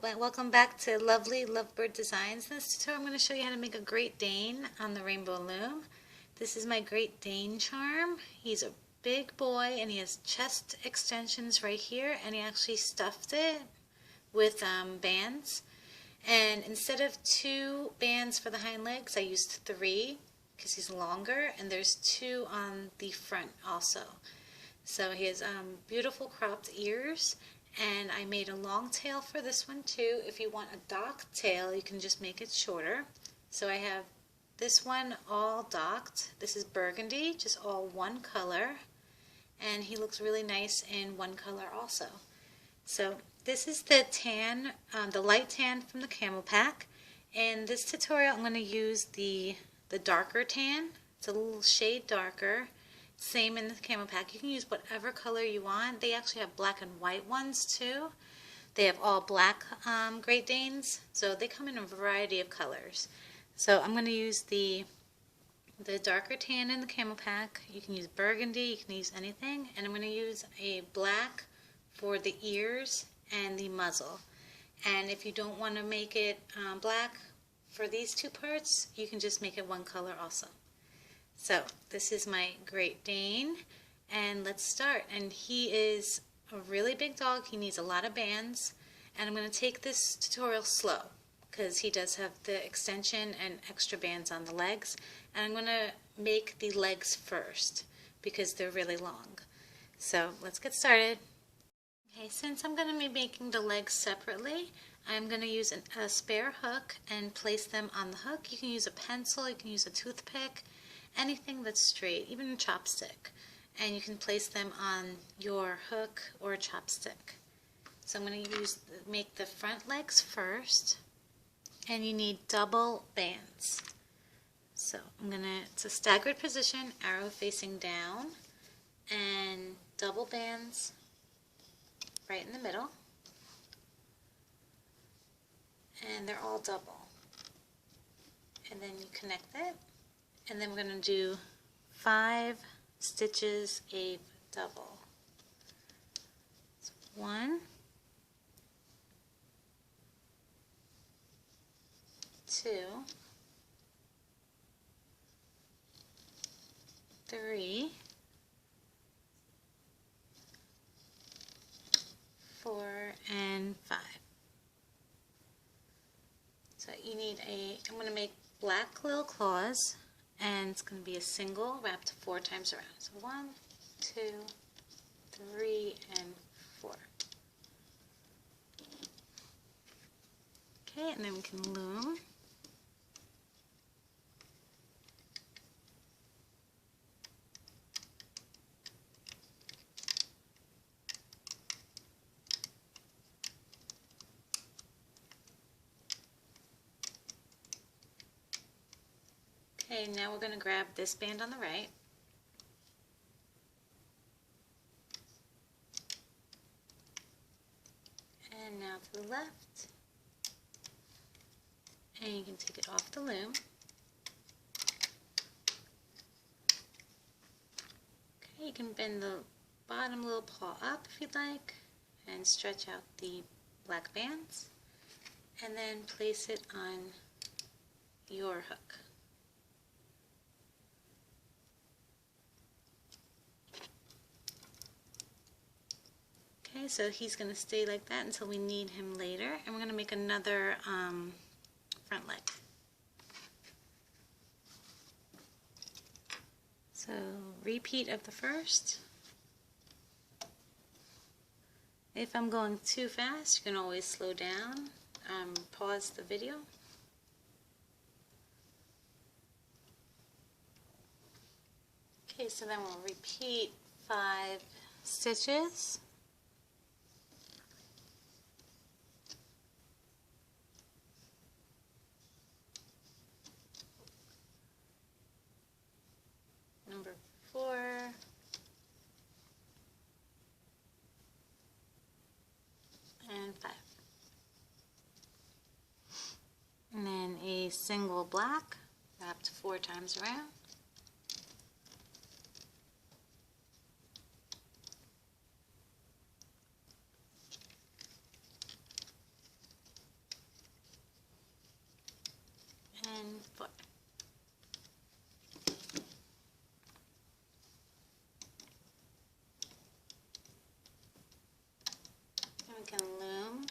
welcome back to Lovely Lovebird Designs. In this tutorial I'm going to show you how to make a Great Dane on the Rainbow Loom. This is my Great Dane charm. He's a big boy and he has chest extensions right here, and he actually stuffed it with bands. And instead of 2 bands for the hind legs, I used 3 because he's longer, and there's 2 on the front also. So he has beautiful cropped ears. And I made a long tail for this one too. If you want a docked tail, you can just make it shorter. So I have this one all docked. This is burgundy, just all one color. And he looks really nice in one color also. So this is the tan, the light tan from the Camel Pack. In this tutorial, I'm going to use the darker tan. It's a little shade darker. Same in the Camel Pack. You can use whatever color you want. They actually have black and white ones too. They have all black Great Danes, so they come in a variety of colors. So I'm going to use the darker tan in the Camel Pack. You can use burgundy, you can use anything. And I'm going to use a black for the ears and the muzzle. And if you don't want to make it black for these 2 parts, you can just make it one color also. So this is my Great Dane, and let's start. And he is a really big dog. He needs a lot of bands, and I'm going to take this tutorial slow because he does have the extension and extra bands on the legs. And I'm going to make the legs first because they're really long. So let's get started. Okay, since I'm going to be making the legs separately, I'm going to use a spare hook and place them on the hook. You can use a pencil, you can use a toothpick, anything that's straight, even a chopstick, and you can place them on your hook or a chopstick. So I'm going to make the front legs first, and you need double bands. So it's a staggered position, arrow facing down, and double bands right in the middle, and they're all double. And then you connect it. And then we're going to do 5 stitches a double. So 1, 2, 3, 4, and 5. So you need I'm going to make black little claws. And it's going to be a single wrapped 4 times around. So 1, 2, 3, and 4. Okay, and then we can loom. Okay, now we're going to grab this band on the right. And now to the left. And you can take it off the loom. Okay, you can bend the bottom little paw up if you'd like, and stretch out the black bands. And then place it on your hook. Okay, so he's going to stay like that until we need him later, and we're going to make another front leg. So repeat of the first. If I'm going too fast, you can always slow down, pause the video. Okay, so then we'll repeat 5 stitches. Number 4, and 5. And then a single black wrapped 4 times around. foot. And we can loom.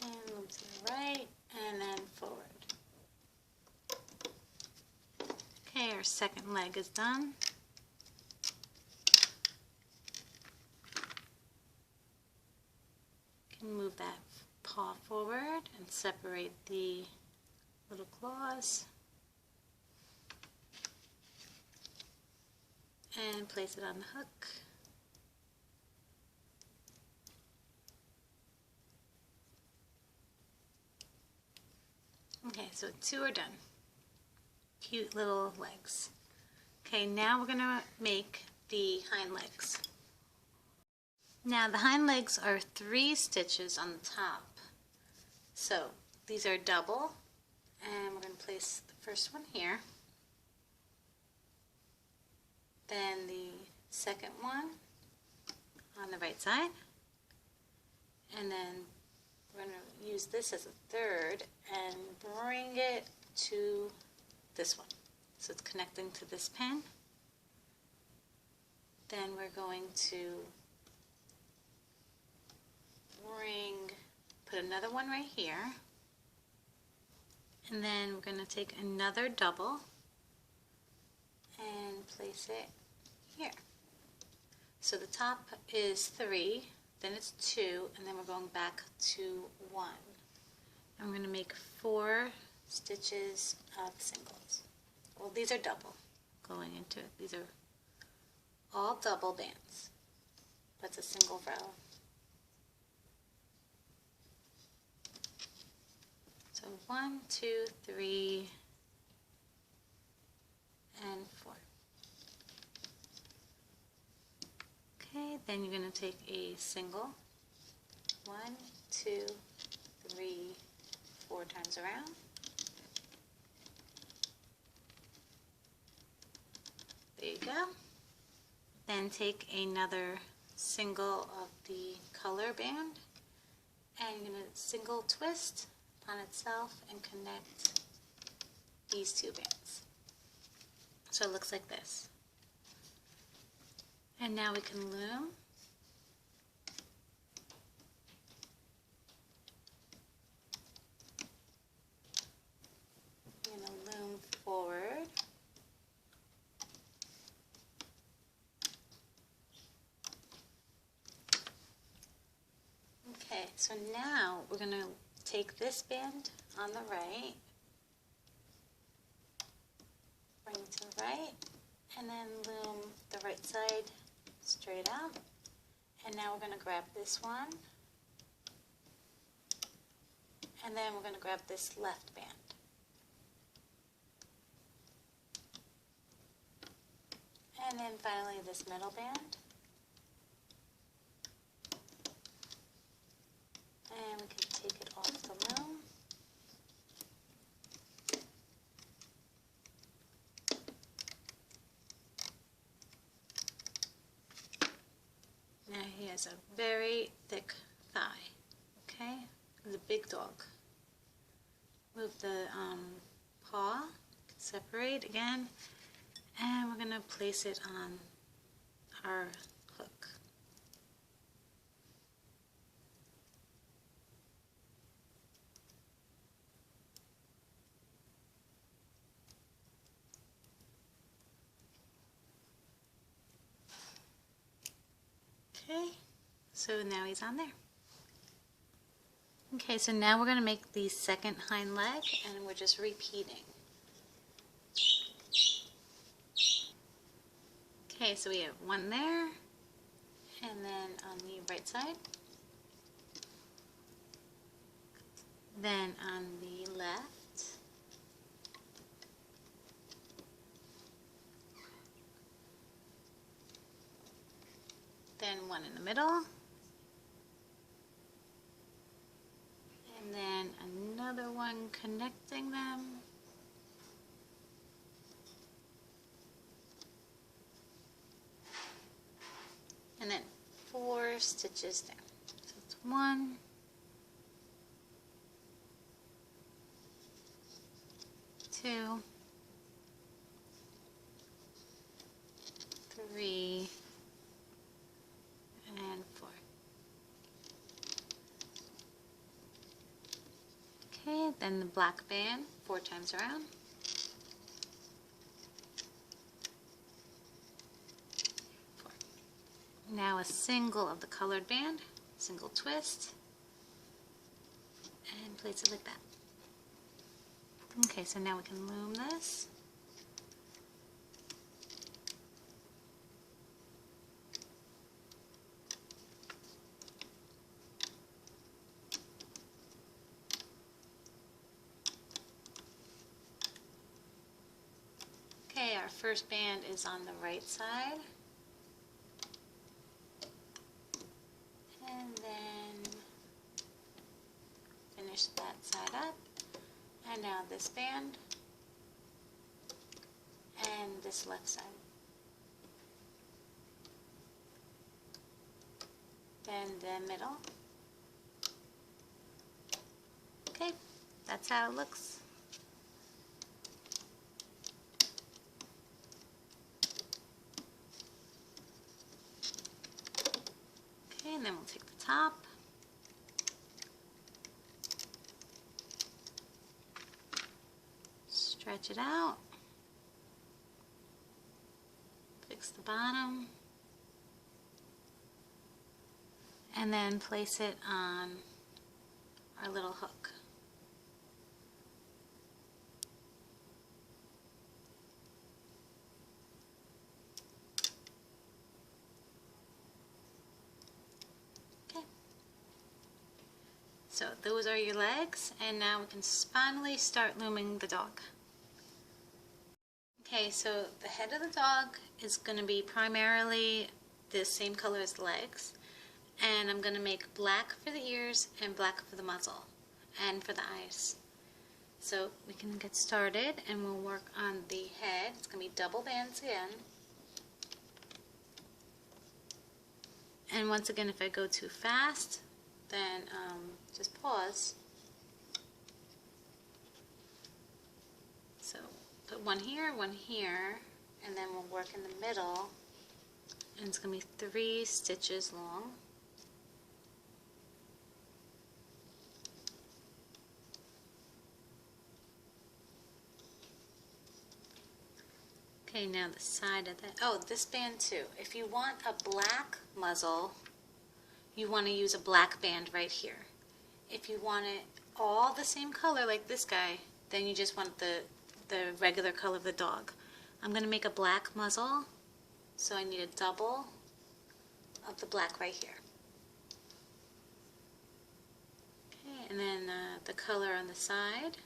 And loom to the right and then forward. Okay, our second leg is done. Can move that paw forward and separate the little claws and place it on the hook. Okay, so 2 are done. Cute little legs. Okay, now we're going to make the hind legs. Now the hind legs are 3 stitches on the top. So these are double, and we're going to place the first one here, then the second one on the right side, and then we're going to use this as a third and bring it to this one. So it's connecting to this pin. Then we're going to put another one right here. And then we're going to take another double and place it here. So the top is 3, then it's 2, and then we're going back to 1. I'm going to make 4 stitches of singles. Well, these are double going into it. These are all double bands. That's a single row. So 1, 2, 3, and 4. Okay, then you're going to take a single. 1, 2, 3, 4 times around. There you go. Then take another single of the color band, and you're going to single twist on itself and connect these 2 bands. So it looks like this. And now we can loom. I'm going to loom forward. Okay, so now we're going to take this band on the right, bring it to the right, and then loom the right side straight up. And now we're going to grab this one, and then we're going to grab this left band. And then finally this middle band. And we can take it off the loom. Now he has a very thick thigh, okay? He's a big dog. Move the paw, separate again, and we're going to place it on our hook. Okay, so now he's on there. Okay, so now we're going to make the second hind leg, and we're just repeating. Okay, so we have one there, and then on the right side, then on the left, then one in the middle, and then another one connecting them, stitches down. So it's 1, 2, 3, and 4. Okay, then the black band 4 times around. 4. Now a single of the colored band, single twist, and place it like that. Okay, so now we can loom this. Okay, our first band is on the right side. And then finish that side up. And now this band and this left side. Then the middle. Okay, that's how it looks. Okay, and then we'll take the top. Stretch it out. Fix the bottom. And then place it on our little hook. Okay. So those are your legs, and now we can finally start looming the dog. Okay, so the head of the dog is going to be primarily the same color as the legs, and I'm going to make black for the ears and black for the muzzle and for the eyes. So we can get started and we'll work on the head. It's going to be double bands again. And once again, if I go too fast, then just pause. So put one here, and then we'll work in the middle, and it's going to be 3 stitches long. Okay, now the side of that. Oh, this band too. If you want a black muzzle, you want to use a black band right here. If you want it all the same color like this guy, then you just want the regular color of the dog. I'm going to make a black muzzle, so I need a double of the black right here. Okay, and then the color on the side.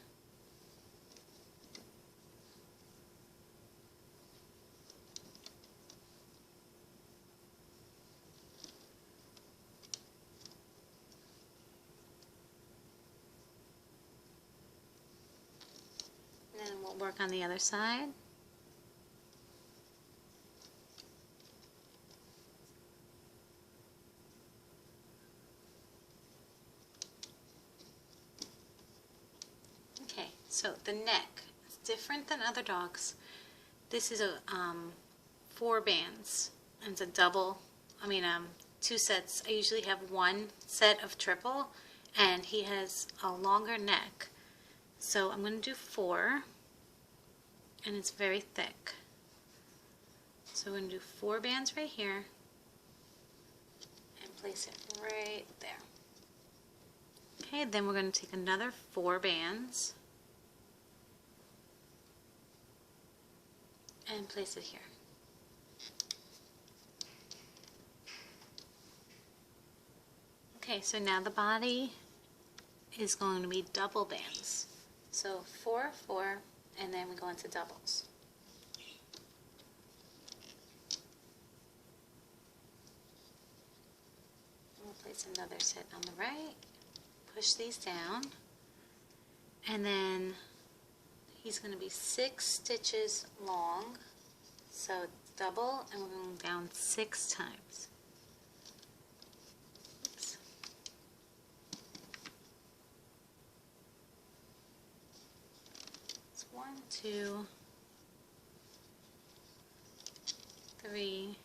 And then we'll work on the other side. Okay, so the neck is different than other dogs. This is a 4 bands, and it's a double. 2 sets. I usually have 1 set of triple, and he has a longer neck. So I'm going to do 4, and it's very thick. So we're going to do 4 bands right here, and place it right there. Okay, then we're going to take another 4 bands, and place it here. Okay, so now the body is going to be double bands. So 4, 4, and then we go into doubles. We'll place another set on the right, push these down, and then he's going to be 6 stitches long, so double, and we're going down 6 times. 2, 3,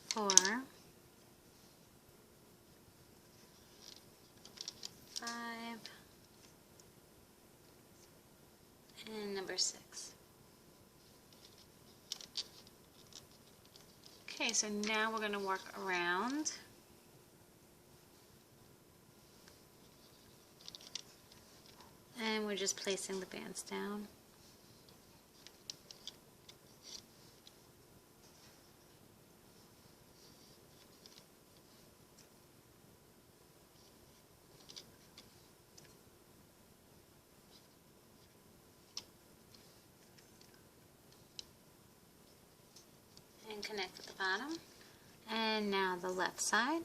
4, 5, and number 6. Okay, so now we're going to work around. And we're just placing the bands down. And connect with the bottom. And now the left side.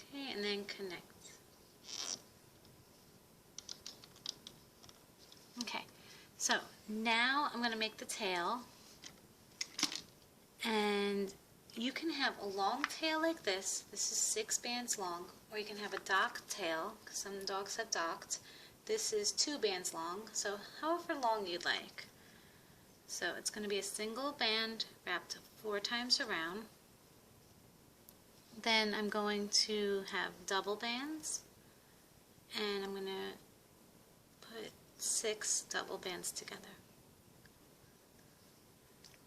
Okay, and then connect. Okay, so now I'm going to make the tail, and you can have a long tail like this. This is 6 bands long, or you can have a docked tail, because some dogs have docked. This is 2 bands long, so however long you'd like. So it's going to be a single band wrapped 4 times around. Then I'm going to have double bands, and I'm going to put 6 double bands together.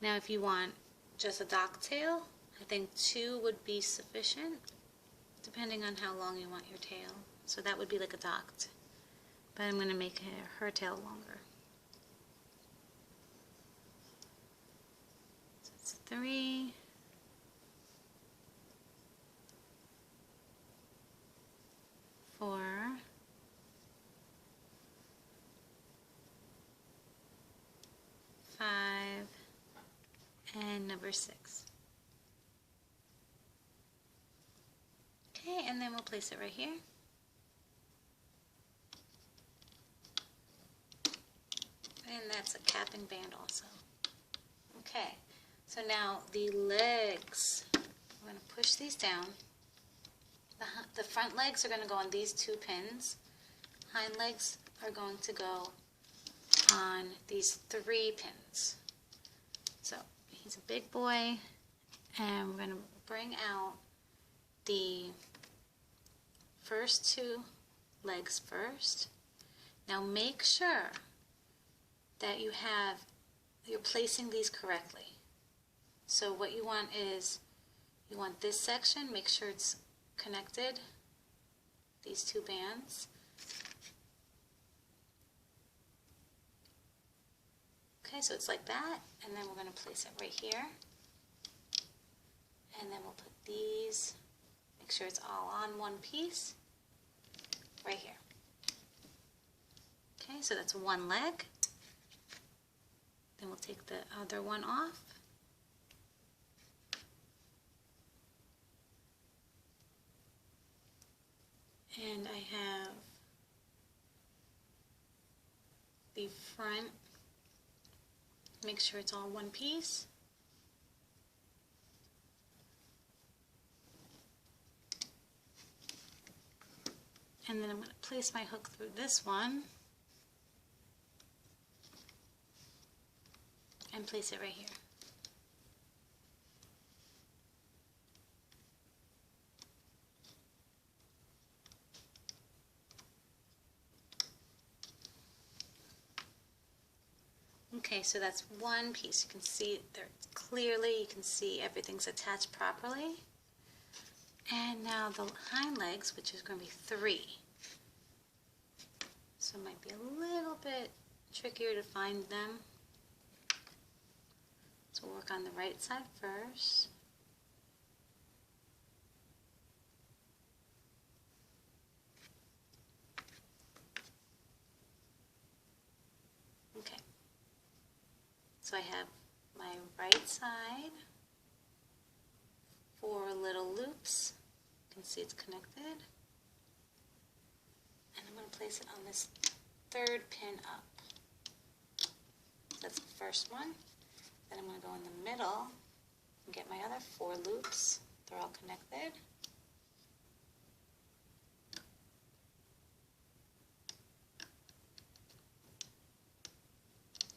Now if you want just a dock tail, I think 2 would be sufficient, depending on how long you want your tail. So that would be like a docked, but I'm going to make her tail longer. So it's 3, 4, 5, and number 6. Okay, and then we'll place it right here. And that's a capping band also. Okay, so now the legs, we're going to push these down. The front legs are going to go on these 2 pins. Hind legs are going to go on these 3 pins. So he's a big boy, and we're going to bring out the first 2 legs first. Now make sure that you're placing these correctly. So what you want is, you want this section, make sure it's connected, these 2 bands. Okay, so it's like that, and then we're going to place it right here. And then we'll put these, make sure it's all on one piece, right here. Okay, so that's one leg. Then we'll take the other one off. And I have the front, make sure it's all one piece. And then I'm going to place my hook through this one and place it right here. Okay, so that's one piece. You can see there clearly, you can see everything's attached properly. And now the hind legs, which is going to be 3. So it might be a little bit trickier to find them. So we'll work on the right side first. So I have my right side, 4 little loops. You can see it's connected. And I'm going to place it on this 3rd pin up. That's the first one. Then I'm going to go in the middle and get my other 4 loops. They're all connected.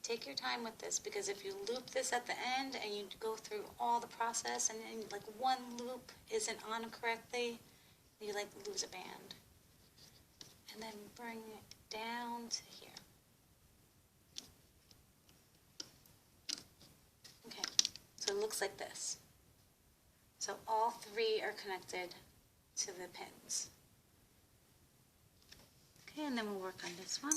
Take your time with this, because if you loop this at the end and you go through all the process and then like one loop isn't on correctly, you like lose a band. And then bring it down to here. Okay, so it looks like this. So all 3 are connected to the pins. Okay, and then we'll work on this one.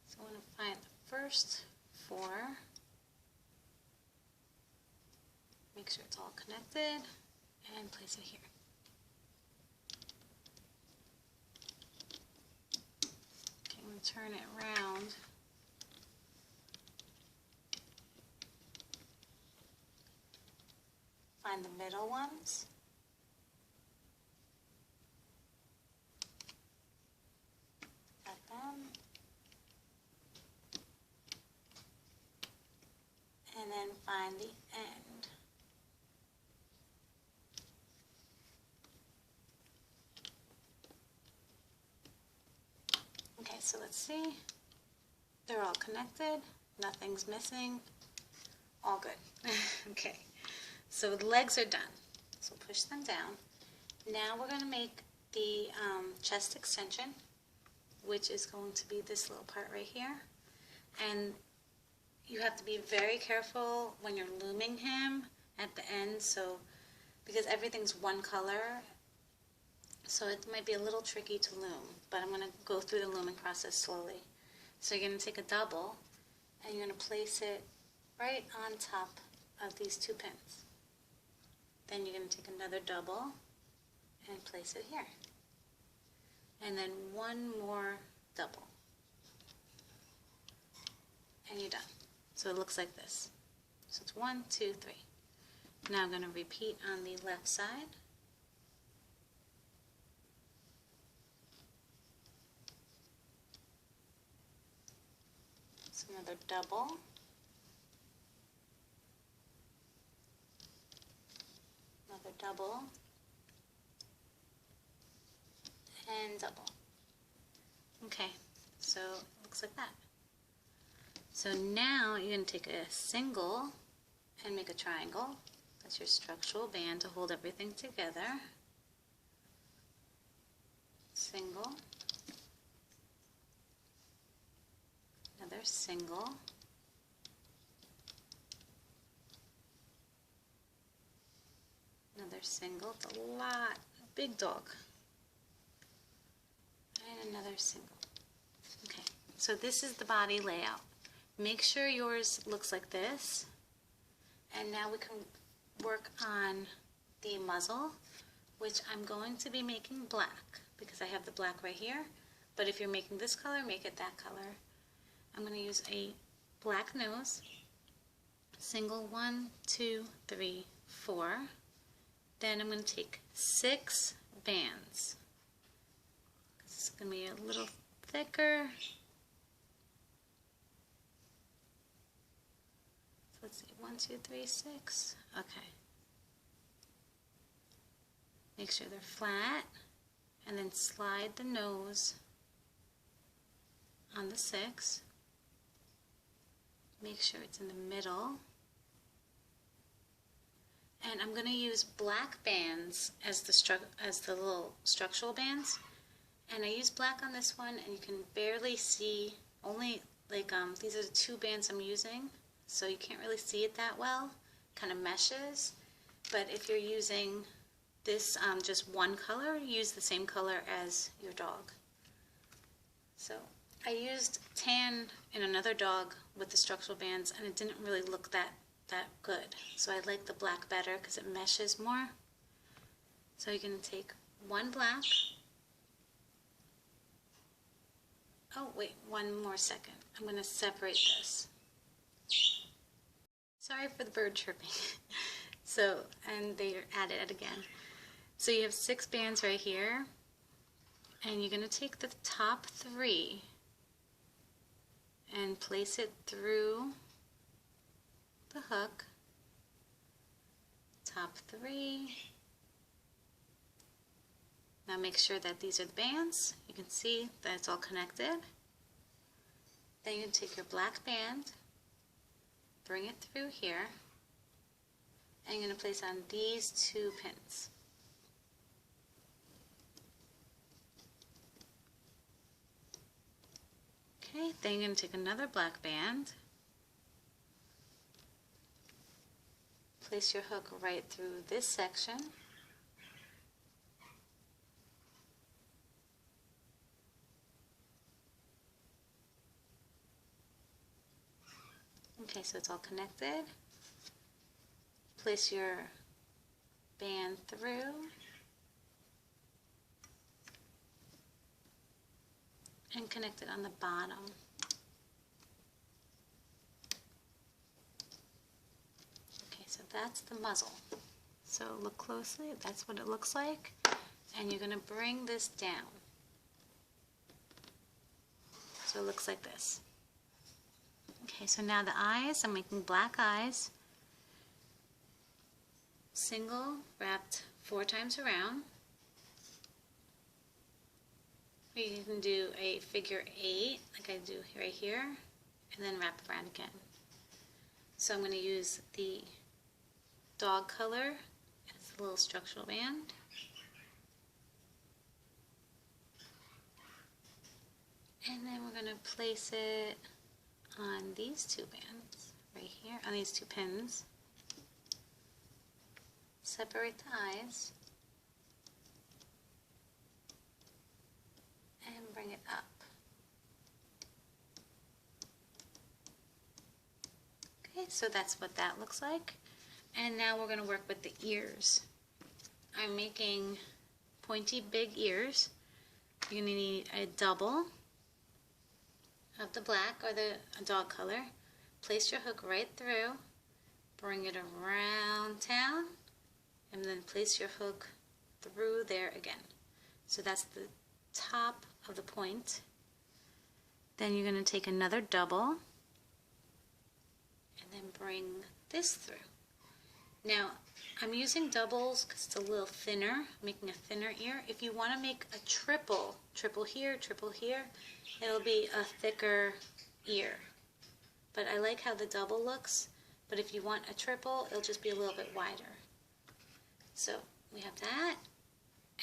So I want to find the first 4. Make sure it's all connected and place it here. Okay, I'm going to turn it around. Find the middle ones. Got them. And then find the end. Okay, so let's see. They're all connected. Nothing's missing. All good. Okay. So the legs are done. So push them down. Now we're going to make the chest extension, which is going to be this little part right here. And you have to be very careful when you're looming him at the end, so because everything's one color, so it might be a little tricky to loom, but I'm going to go through the looming process slowly. So you're going to take a double and you're going to place it right on top of these 2 pins. Then you're going to take another double and place it here. And then 1 more double. And you're done. So it looks like this. So it's 1, 2, 3. Now I'm going to repeat on the left side. So another double. Another double. And double. Okay, so it looks like that. So now you're going to take a single and make a triangle. That's your structural band to hold everything together. Single. Another single. Another single. It's a lot. Big dog. And another single. Okay, so this is the body layout. Make sure yours looks like this. And now we can work on the muzzle, which I'm going to be making black because I have the black right here. But if you're making this color, make it that color. I'm going to use a black nose, single 1, 2, 3, 4. Then I'm going to take 6 bands. This is going to be a little thicker. Let's see, 1, 2, 3, 6. Okay. Make sure they're flat, and then slide the nose on the 6. Make sure it's in the middle. And I'm going to use black bands as the little structural bands. And I use black on this one, and you can barely see, only like these are the 2 bands I'm using. So you can't really see it that well, kind of meshes. But if you're using this just one color, use the same color as your dog. So I used tan in another dog with the structural bands, and it didn't really look that good. So I like the black better because it meshes more. So you're going to take 1 black, Oh, wait, one more second. I'm going to separate this. Sorry for the bird chirping. So, and they added it again. So you have 6 bands right here, and you're going to take the top 3 and place it through the hook. Top 3. Now make sure that these are the bands. You can see that it's all connected. Then you can take your black band, bring it through here, and you're going to place on these 2 pins. Okay, then you're going to take another black band, place your hook right through this section, okay, so it's all connected. Place your band through and connect it on the bottom. Okay, so that's the muzzle. So look closely, that's what it looks like. And you're going to bring this down. So it looks like this. Okay, so now the eyes, I'm making black eyes. Single wrapped 4 times around. Or you can do a figure 8, like I do right here, and then wrap around again. So I'm going to use the dog color as a little structural band. And then we're going to place it on these 2 bands, right here, on these 2 pins. Separate the eyes. And bring it up. Okay, so that's what that looks like. And now we're going to work with the ears. I'm making pointy big ears. You're going to need a double of the black or the dog color. Place your hook right through, bring it around town, and then place your hook through there again. So that's the top of the point. Then you're going to take another double and then bring this through. Now I'm using doubles because it's a little thinner, I'm making a thinner ear. If you want to make a triple here, it'll be a thicker ear. But I like how the double looks, but if you want a triple, it'll just be a little bit wider. So we have that,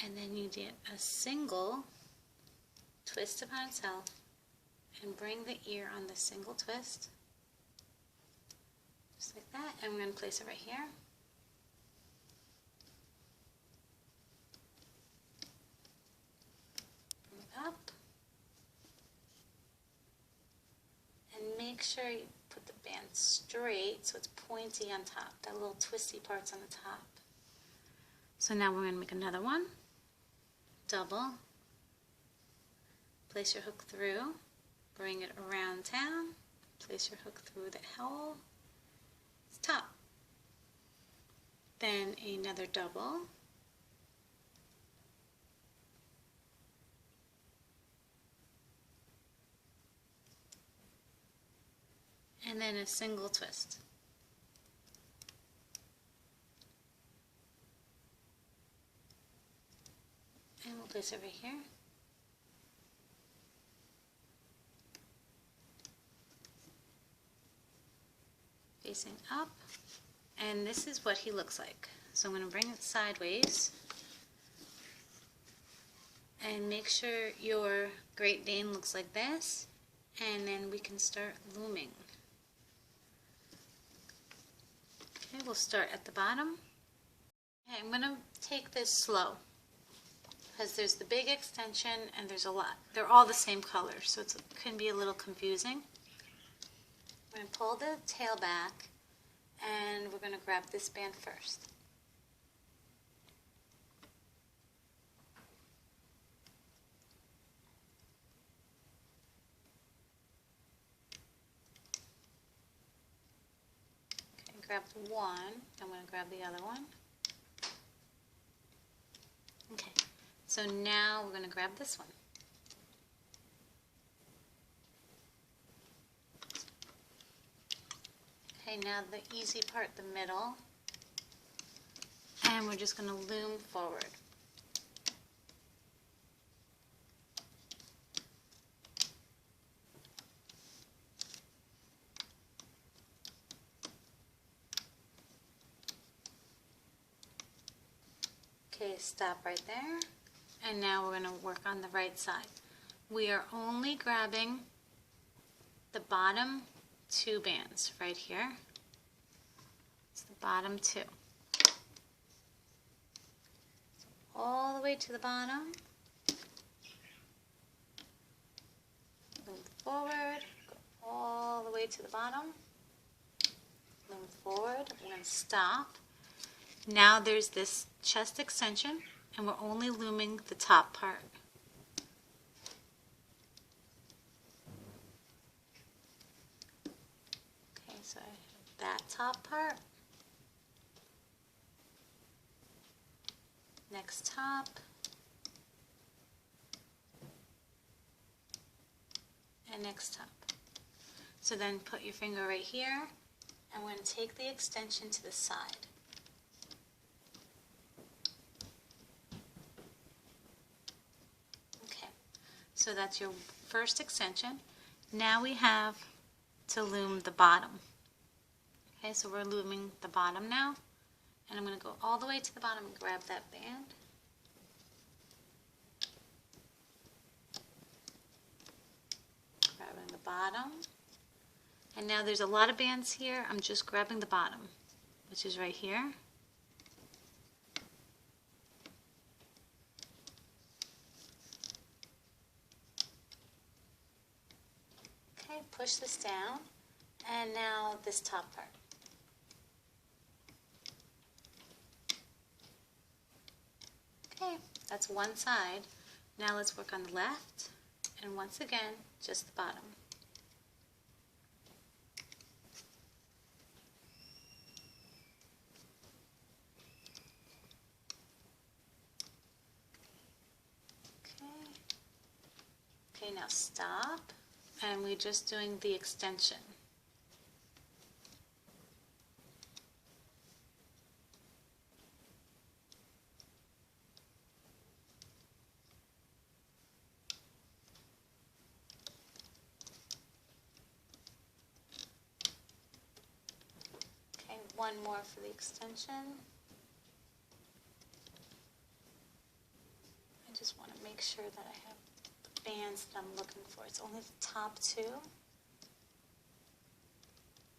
and then you get a single twist upon itself and bring the ear on the single twist, just like that, and we're going to place it right here. Bring it up, and make sure you put the band straight so it's pointy on top, that little twisty part's on the top. So now we're going to make another one, double, place your hook through, bring it around town, place your hook through the hole, top. Then another double, and then a single twist. And we'll place it right here. Facing up. And this is what he looks like. So I'm going to bring it sideways. And make sure your Great Dane looks like this. And then we can start looming. Okay, we'll start at the bottom. Okay, I'm going to take this slow, because there's the big extension and there's a lot. They're all the same color, so it can be a little confusing. I'm going to pull the tail back, and we're going to grab this band first. grabbed one. I'm going to grab the other one. Okay, so now we're going to grab this one. Okay, now the easy part, the middle. And we're just going to loom forward. Okay, stop right there. And now we're going to work on the right side. We are only grabbing the bottom two bands right here. It's the bottom two. All the way to the bottom. Loom forward, go all the way to the bottom. Loom forward, we're going to stop. Now there's this chest extension, and we're only looming the top part. Okay, so I have that top part. Next top. And next top. So then put your finger right here, and we're going to take the extension to the side. So that's your first extension. Now we have to loom the bottom. Okay, so we're looming the bottom now. And I'm going to go all the way to the bottom and grab that band. Grabbing the bottom. And now there's a lot of bands here. I'm just grabbing the bottom, which is right here. Push this down, and now this top part. Okay, that's one side. Now let's work on the left, and once again, just the bottom. Okay, now stop. And we're just doing the extension. Okay, one more for the extension. I just want to make sure that I have bands that I'm looking for. It's only the top two.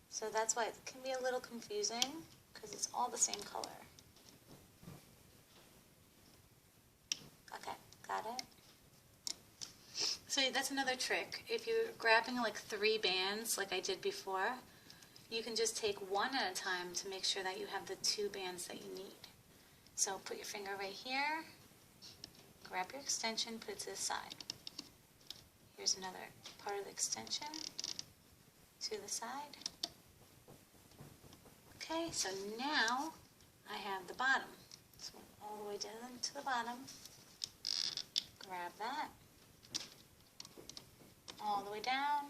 So that's why it can be a little confusing, because it's all the same color. Okay, got it? So that's another trick. If you're grabbing like 3 bands like I did before, you can just take one at a time to make sure that you have the 2 bands that you need. So put your finger right here, grab your extension, put it to the side. Here's another part of the extension to the side. Okay, so now I have the bottom. So all the way down to the bottom. Grab that. All the way down.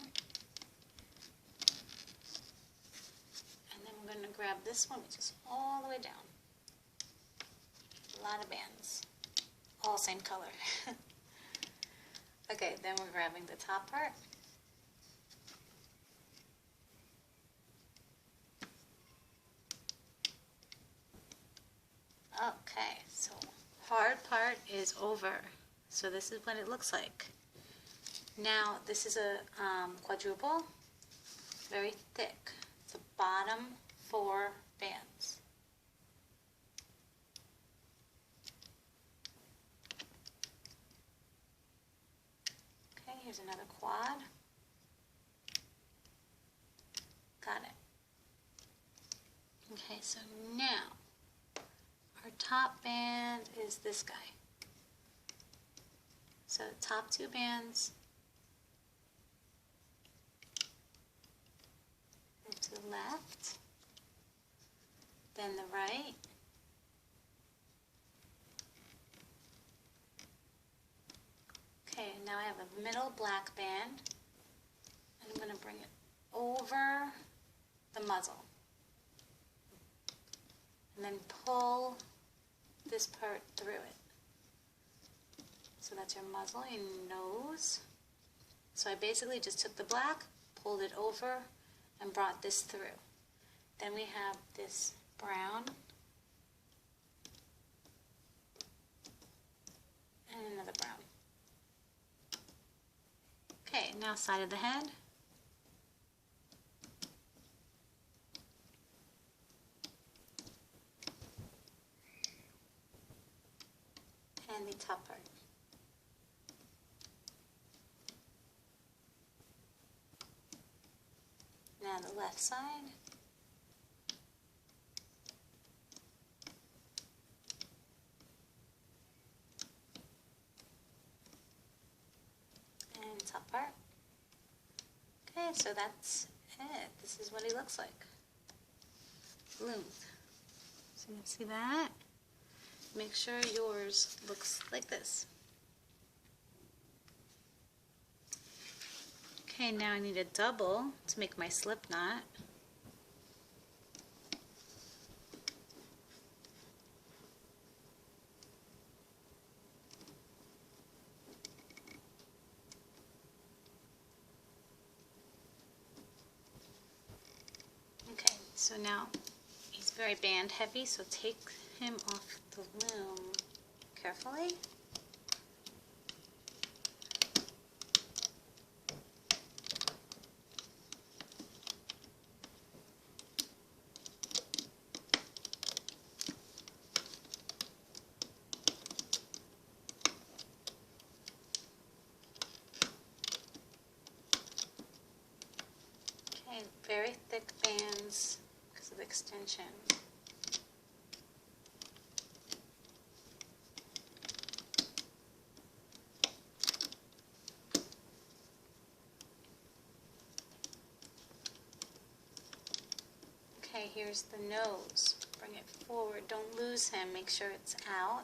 And then we're going to grab this one, which is all the way down. A lot of bands. All same color. Okay, then we're grabbing the top part. Okay, so hard part is over. So this is what it looks like. Now this is a quadruple, very thick. It's the bottom 4 bands. Here's another quad. Got it. Okay, so now our top band is this guy. So top 2 bands, move to the left, then the right. Okay, now I have a middle black band, and I'm going to bring it over the muzzle, and then pull this part through it. So that's your muzzle, your nose. So I basically just took the black, pulled it over, and brought this through. Then we have this brown, and another brown. Okay, now side of the head. And the top part. Now the left side. And top part. Okay, so that's it. This is what he looks like. Loom. So you can see that. Make sure yours looks like this. Okay, now I need a double to make my slip knot. Okay, so now he's very band heavy, so take him off the loom carefully. Okay, very thick bands because of extension. Okay, here's the nose. Bring it forward. Don't lose him. Make sure it's out.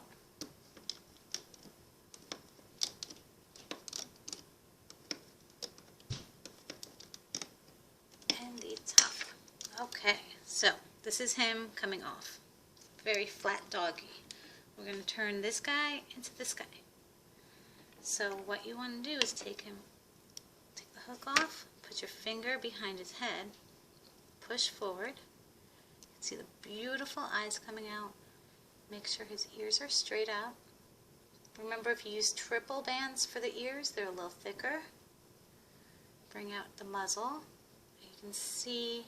And the top. Okay, so this is him coming off. Very flat doggy. We're going to turn this guy into this guy. So what you want to do is take the hook off, put your finger behind his head, push forward. See the beautiful eyes coming out. Make sure his ears are straight out. Remember, if you use triple bands for the ears, they're a little thicker. Bring out the muzzle. You can see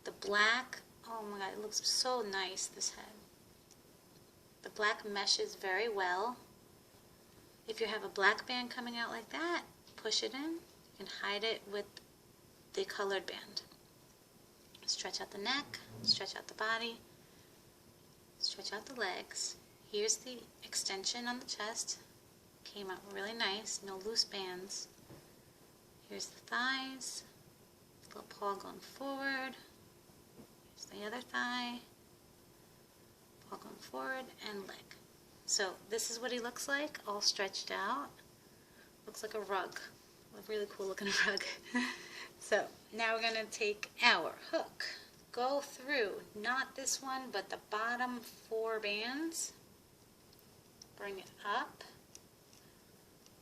the black. Oh my God, it looks so nice, this head. The black meshes very well. If you have a black band coming out like that, push it in. You can hide it with the colored band. Stretch out the neck, stretch out the body, stretch out the legs. Here's the extension on the chest. Came out really nice, no loose bands. Here's the thighs, little paw going forward. Here's the other thigh, paw going forward, and leg. So this is what he looks like, all stretched out. Looks like a rug, a really cool looking rug. So now we're going to take our hook, go through, not this one, but the bottom 4 bands, bring it up,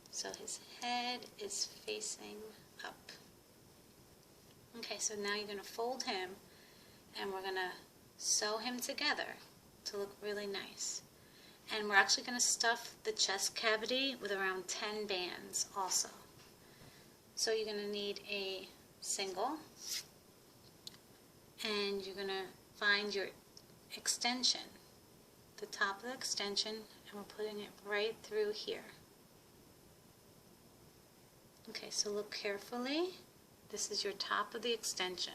so his head is facing up. Okay, so now you're going to fold him, and we're going to sew him together to look really nice. And we're actually going to stuff the chest cavity with around 10 bands also. So you're going to need a single, and you're going to find your extension, the top of the extension, and we're putting it right through here. Okay, so look carefully. This is your top of the extension,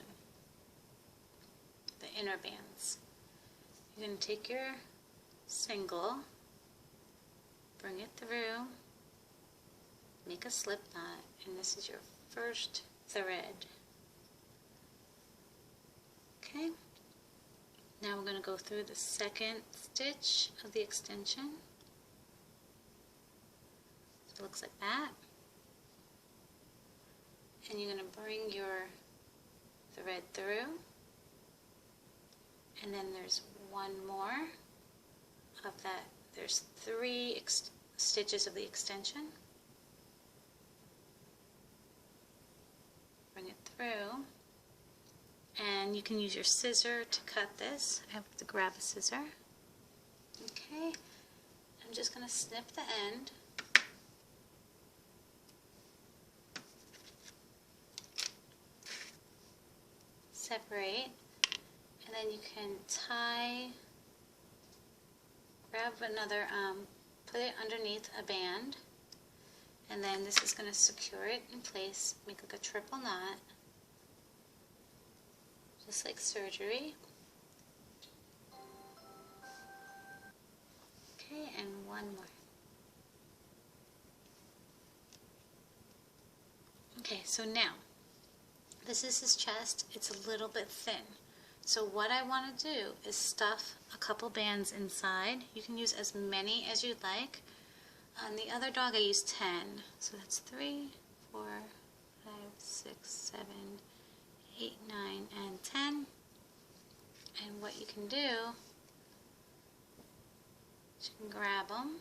the inner bands. You're going to take your single, bring it through, make a slip knot, and this is your first thread. Okay, Now we're going to go through the second stitch of the extension. So it looks like that. And you're going to bring your thread through. And then there's one more of that. There's 3 stitches of the extension. Bring it through. And you can use your scissor to cut this. I have to grab a scissor. Okay, I'm just going to snip the end. Separate, and then you can grab another, put it underneath a band, and then this is going to secure it in place, make like a triple knot. Just like surgery. Okay, and one more. Okay, so now, this is his chest. It's a little bit thin. So what I want to do is stuff a couple bands inside. You can use as many as you'd like. On the other dog I used 10. So that's 3, 4, 5, 6, 7, 8, 9, and 10. And what you can do is you can grab them.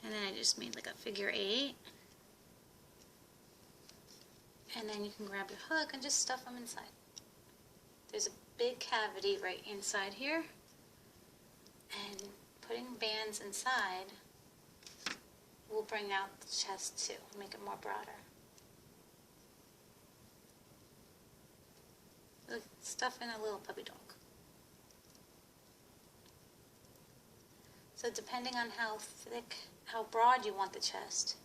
And then I just made like a figure 8. And then you can grab your hook and just stuff them inside. There's a big cavity right inside here. And putting bands inside will bring out the chest too, make it more broader. Look, stuff in a little puppy dog. So depending on how thick, how broad you want the chest,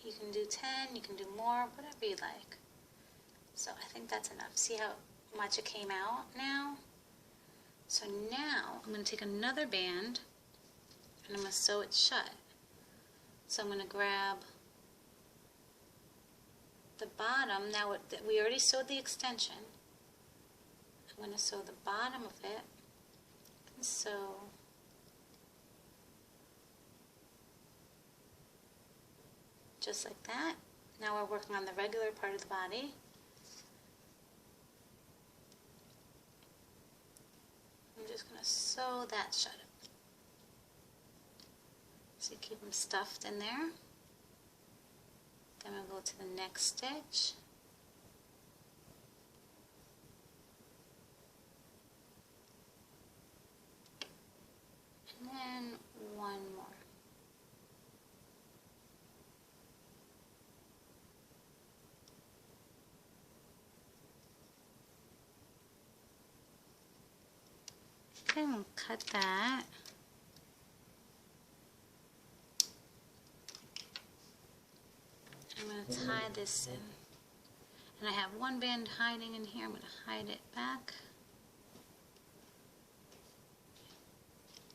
you can do 10, you can do more, whatever you like. So I think that's enough. See how much it came out now? So now I'm going to take another band and I'm going to sew it shut. So I'm going to grab the bottom. Now we already sewed the extension. I'm going to sew the bottom of it. And sew just like that. Now we're working on the regular part of the body. I'm just going to sew that shut. So you keep them stuffed in there. Then we'll go to the next stitch. And then one more. Okay, we'll cut that. I'm going to tie this in. And I have one band hiding in here. I'm going to hide it back.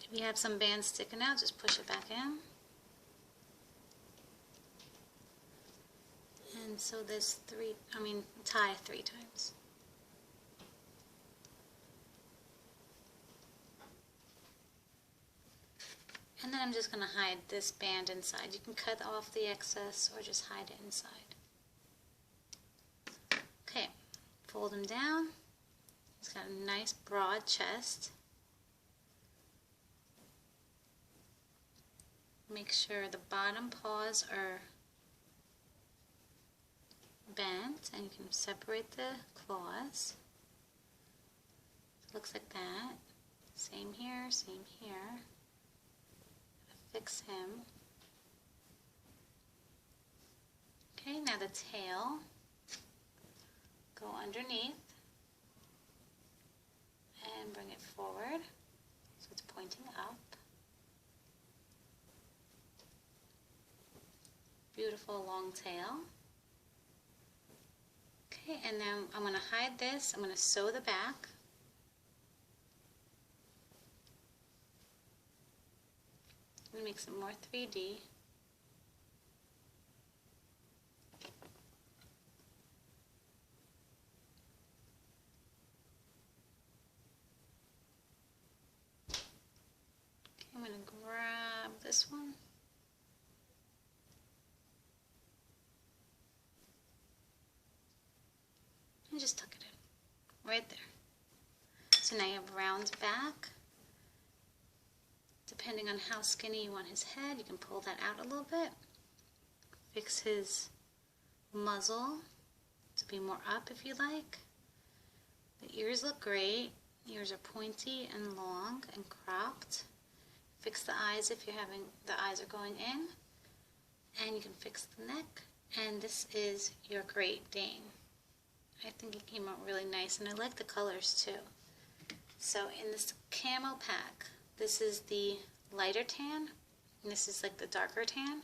If you have some bands sticking out, just push it back in. And so there's tie 3 times. And then I'm just going to hide this band inside. You can cut off the excess or just hide it inside. Okay, fold him down. He's got a nice broad chest. Make sure the bottom paws are bent and you can separate the claws. It looks like that. Same here, same here. Fix him. Okay, now the tail. Go underneath and bring it forward so it's pointing up. Beautiful long tail. Okay, and now I'm going to hide this. I'm going to sew the back. I'm going to make some more 3D. and just tuck it in, right there. So now you have a round back. Depending on how skinny you want his head, you can pull that out a little bit. Fix his muzzle to be more up if you like. The ears look great. Ears are pointy and long and cropped. Fix the eyes if you're having the eyes are going in. And you can fix the neck. And this is your Great Dane. I think it came out really nice, and I like the colors too. So in this camo pack, this is the lighter tan, and this is like the darker tan.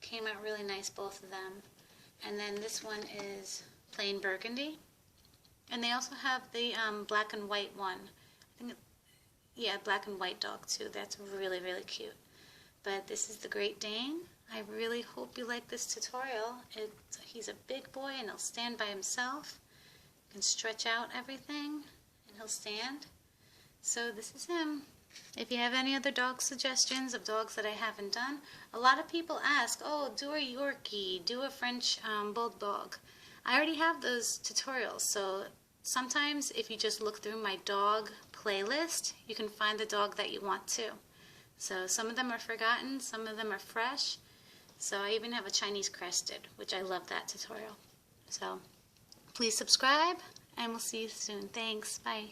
Came out really nice, both of them. And then this one is plain burgundy. And they also have the black and white one. I think, yeah, black and white dog too. That's really, really cute. But this is the Great Dane. I really hope you like this tutorial. He's a big boy and he'll stand by himself. You can stretch out everything and he'll stand. So this is him. If you have any other dog suggestions of dogs that I haven't done, a lot of people ask, oh, do a Yorkie, do a French Bulldog. I already have those tutorials, so sometimes if you just look through my dog playlist, you can find the dog that you want to. So some of them are forgotten, some of them are fresh. So I even have a Chinese crested, which I love that tutorial. So please subscribe, and we'll see you soon. Thanks. Bye.